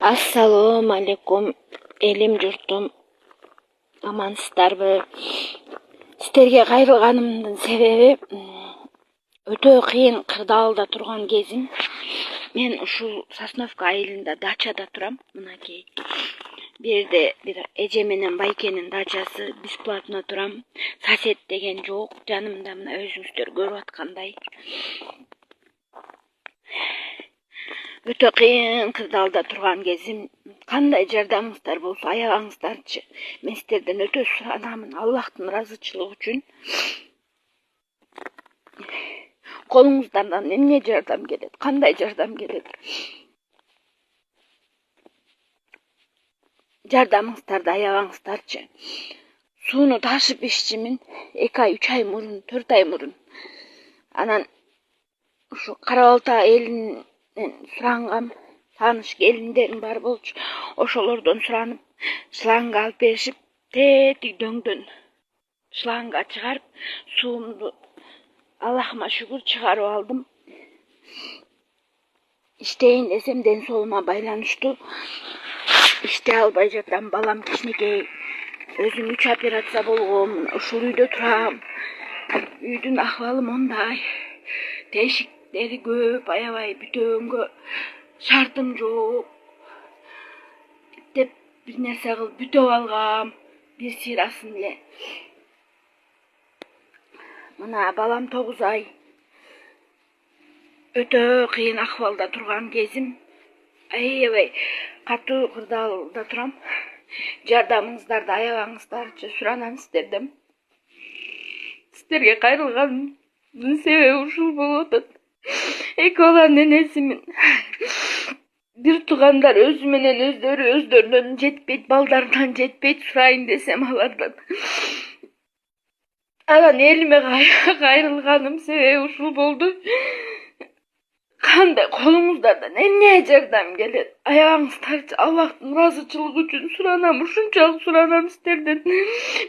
Assalomu alaykum elim jurtum, amansızdarбы? Сіздерге кайрылганымдын себеби өтө кыйын кырдаалда турган кезим. Мен ушул Сосновка айылында дачада турам. Мынакей бир жерде бир эже менен байкенин дачасы, бесплатно турам. Сосед деген жок, жанымда мына өзүңүздөр көрүп аткандай. Өтө кыйын кырдаалда турган кезим. Кандай жардамыңыздар болсо аябаңыздарчы. Мен сиздерден өтө суранамын, Аллахтын ыраазычылыгы үчүн. Колуңуздардан эмне жардам келет? Кандай жардам келет? Жардамыңыздарды аябаңыздарчы. Сууну ташып иччимин 2 ай, 3 ай мурун, 4 ай мурун. Анан ушу Кара Балта элинен сурангам, тааныш келиндерим бар болчу. Ошолордон суранып, шлангга алып беришип, тетик дөңдөн шлангга чыгарып, суумду Аллахыма шүгүр чыгарып алдым. İşteyin desem ден соолума байланыштуу иште албай жатам. Балам кичинекей. Өзүм 3 операция болгом. Ушул үйдө турам. Үйдүн акыбалы мондай. Тешиктери көп, аябай бүтөнгө шартым жок. Деп бир нерсе кылып бүтөп алгам. Бир сыйрасын эле. Мына балам 9 ай. Өтө кыйын акыбалда турган кезим. Аябай катуу кырдаалда турам. Жардамыңыздарды аябаңыздарчы, суранам сиздерден. Сиздерге кайрылганымдын себеби ушул болуп атат. 2 баланын энесимин. Бир туугандар өзү менен өздөрүнөн жетпейт, балдарынан жетпейт, сурайын десем алардан. Анан элиме кайрылганым себеби ушул болду. Кандай колуңуздардан эмне жардам келет? Аябаңыздарчы, Аллахтын ыраазычылыгы үчүн суранам, ушунчалык суранам сиздерден.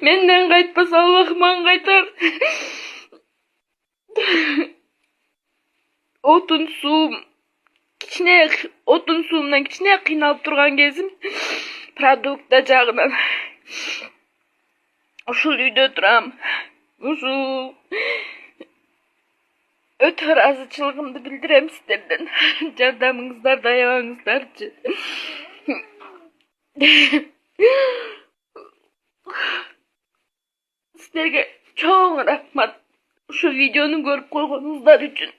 Менден кайтпаса Аллах мага кайтар. Отун суумдан кичине кыйналып турган кезим. Продукта жагынан. Ушул үйдө турам. Ушул өтө ыраазычылыгымды билдирем сиздерден. Жардамыңыздарды аябаңыздарчы. Сиздерге чоң рахмат. Ушул видеону көрүп койгонуңуздар үчүн.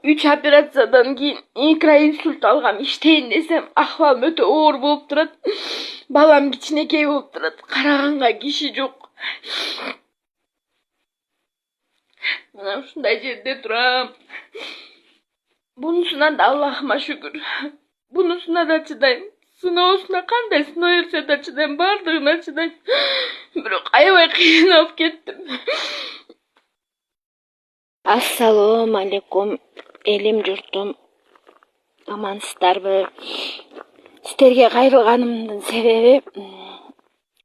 3 операциядан кийин микроинсульт алгам. Иштейин десем акыбалым өтө оор болуп турат. Балам кичинекей болуп турат. Караганга киши жок. Мына ушундай жерде турам. Бунусуна да Аллахыма шүгүр. Бунусуна да чыдайм. Сыноосуна кандай сыноо берсе да чыдайм, бардыгына чыдайм. Бирок аябай кыйналып кеттим. Assalomu alaykum элим журтум, амансыздарбы? Сиздерге кайрылганымдын себеби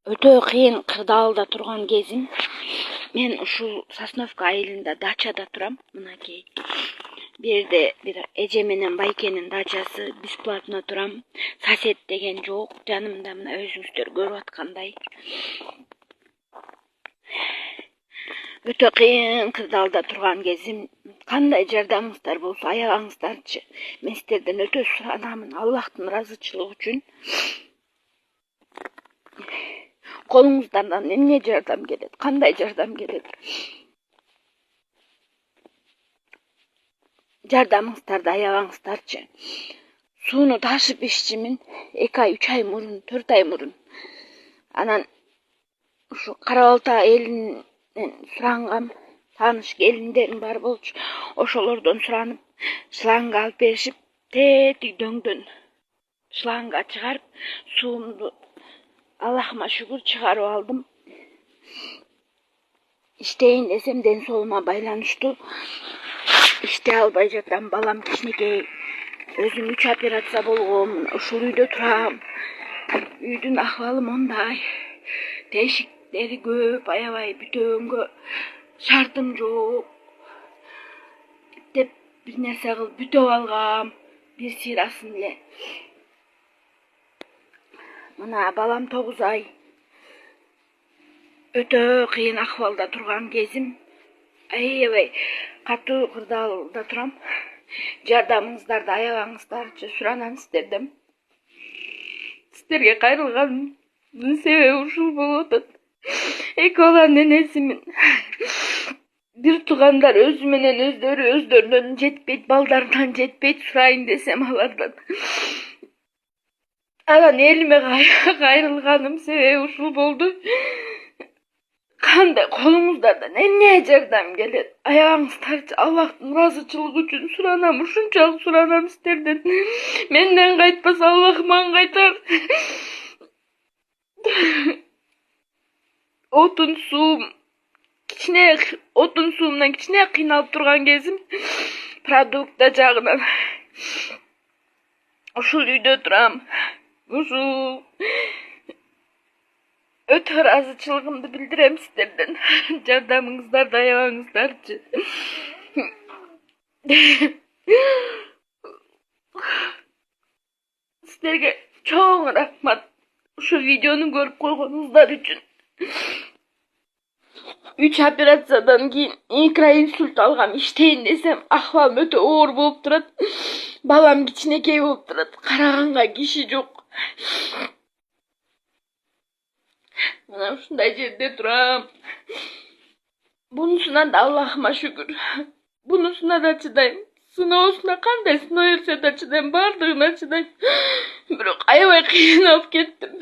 өтө кыйын кырдаалда турган кезим. Мен ушул Сосновка айылында дачада турам. Мынакей бир жерде бир эже менен байкенин дачасы, бесплатно турам. Сосед деген жок, жанымда мына өзүңүздөр көрүп аткандай. Өтө кыйын кырдаалда турган кезим. Кандай жардамыңыздар болсо аябаңыздарчы. Мен сиздерден өтө суранамын, Аллахтын ыраазычылыгы үчүн. Колуңуздардан эмне жардам келет? Кандай жардам келет? Жардамыңыздарды аябаңыздарчы. Сууну ташып иччимин 2 ай, 3 ай мурун, 4 ай мурун. Анан ушу Кара Балта элинен сурангам, тааныш келиндерим бар болчу. Ошолордон суранып, шлангга алып беришип, тетик дөңдөн шлангга чыгарып, суумду Аллахыма шүгүр чыгарып алдым. İşteyin desem ден соолума байланыштуу иште албай жатам. Балам кичинекей. Өзүм 3 операция болгом. Ушул үйдө турам. Үйдүн акыбалы мондай. Тешиктери көп, аябай бүтөнгө шартым жок. Деп бир нерсе кылып бүтөп алгам. bir sırasın ile. Mına balam 9 ay. Öte kıyın ahvalda turgan gezim. Aybay katı kırdalda turam. Jardamыңыздарды аябаңыздарчы суранам сіздерден. Сіздерге кайрылганымдын себеби ушул болуп атат. Эки баланын энесимин. Бир туугандар өзү менен өздөрүнөн жетпейт, балдарынан жетпейт, сурайын десем алардан. Анан элиме кайрылганым себеби ушул болду. Кандай колуңуздардан эмне жардам келет? Аябыңыздарчы Аллахтын ыраазычылыгы үчүн суранам, ушунчалык суранам сиздерден. Менден кайтпаса Аллах мага кайтар. Отун суумдан кичине кыйналып турган кезим продукта жагынан. Ушул үйдө турам. Ушул өтө ыраазычылыгымды билдирем сиздерден. Жардамыңыздарды аябаңыздарчы. Сиздерге чоң рахмат. Ушу видеону көрүп койгонуңуздар үчүн. 3 операциядан кийин икра инсульт алгам, иштейин десем ахвалым өтө оор болуп турат. Балам кичинекей болуп турат. Караганга киши жок. Мына ушундай жерде турам. Бунусуна да Аллахыма шүгүр. Бунусуна да чыдайм. Сыноосуна кандай сыноо берсе да чыдайм, бардыгына чыдайм. Бирок аябай кыйналып кеттим.